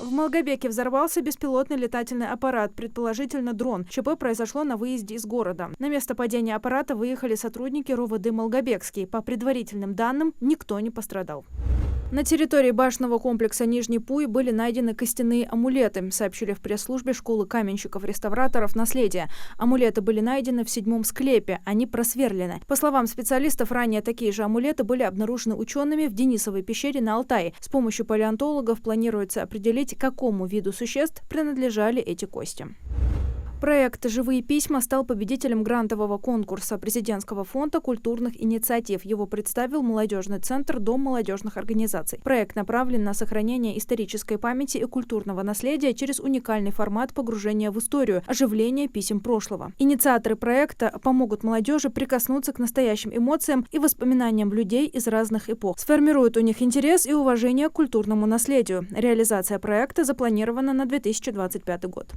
В Малгобеке взорвался беспилотный летательный аппарат, предположительно дрон. ЧП произошло на выезде из города. На место падения аппарата выехали сотрудники РОВД Малгобекский. По предварительным данным, никто не пострадал. На территории башенного комплекса Нижний Пуй были найдены костяные амулеты, сообщили в пресс-службе школы каменщиков-реставраторов «Наследие». Амулеты были найдены в 7-м склепе, они просверлены. По словам специалистов, ранее такие же амулеты были обнаружены учеными в Денисовой пещере на Алтае. С помощью палеонтологов планируется определить, какому виду существ принадлежали эти кости. Проект «Живые письма» стал победителем грантового конкурса Президентского фонда культурных инициатив. Его представил молодежный центр «Дом молодежных организаций». Проект направлен на сохранение исторической памяти и культурного наследия через уникальный формат погружения в историю, оживление писем прошлого. Инициаторы проекта помогут молодежи прикоснуться к настоящим эмоциям и воспоминаниям людей из разных эпох, сформируют у них интерес и уважение к культурному наследию. Реализация проекта запланирована на 2025 год.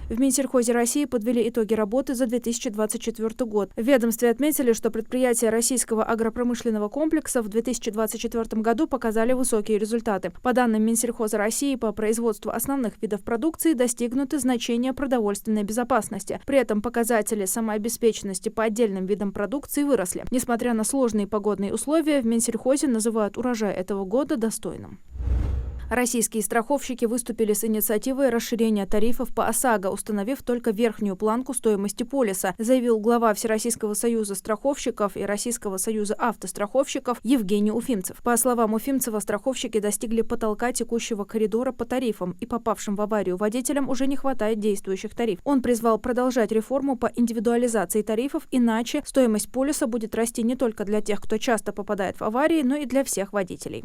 В Минсельхозе России подвели итоги работы за 2024 год. В ведомстве отметили, что предприятия российского агропромышленного комплекса в 2024 году показали высокие результаты. По данным Минсельхоза России, по производству основных видов продукции достигнуты значения продовольственной безопасности. При этом показатели самообеспеченности по отдельным видам продукции выросли. Несмотря на сложные погодные условия, в Минсельхозе называют урожай этого года достойным. Российские страховщики выступили с инициативой расширения тарифов по ОСАГО, установив только верхнюю планку стоимости полиса, заявил глава Всероссийского союза страховщиков и Российского союза автостраховщиков Евгений Уфимцев. По словам Уфимцева, страховщики достигли потолка текущего коридора по тарифам, и попавшим в аварию водителям уже не хватает действующих тарифов. Он призвал продолжать реформу по индивидуализации тарифов, иначе стоимость полиса будет расти не только для тех, кто часто попадает в аварии, но и для всех водителей.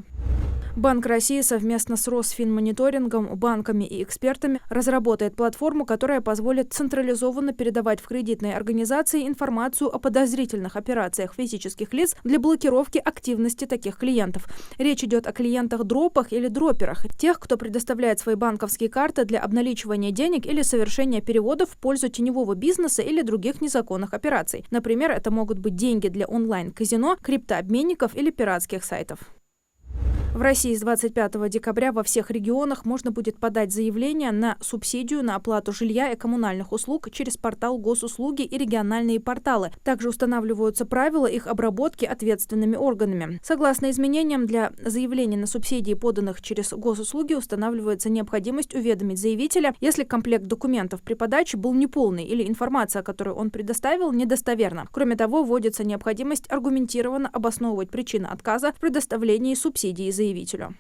Банк России совместно с Росфинмониторингом, банками и экспертами разработает платформу, которая позволит централизованно передавать в кредитные организации информацию о подозрительных операциях физических лиц для блокировки активности таких клиентов. Речь идет о клиентах-дропах или дроперах, тех, кто предоставляет свои банковские карты для обналичивания денег или совершения переводов в пользу теневого бизнеса или других незаконных операций. Например, это могут быть деньги для онлайн-казино, криптообменников или пиратских сайтов. В России с 25 декабря во всех регионах можно будет подать заявление на субсидию на оплату жилья и коммунальных услуг через портал Госуслуги и региональные порталы. Также устанавливаются правила их обработки ответственными органами. Согласно изменениям, для заявлений на субсидии, поданных через Госуслуги, устанавливается необходимость уведомить заявителя, если комплект документов при подаче был неполный или информация, которую он предоставил, недостоверна. Кроме того, вводится необходимость аргументированно обосновывать причины отказа в предоставлении субсидии заявителю.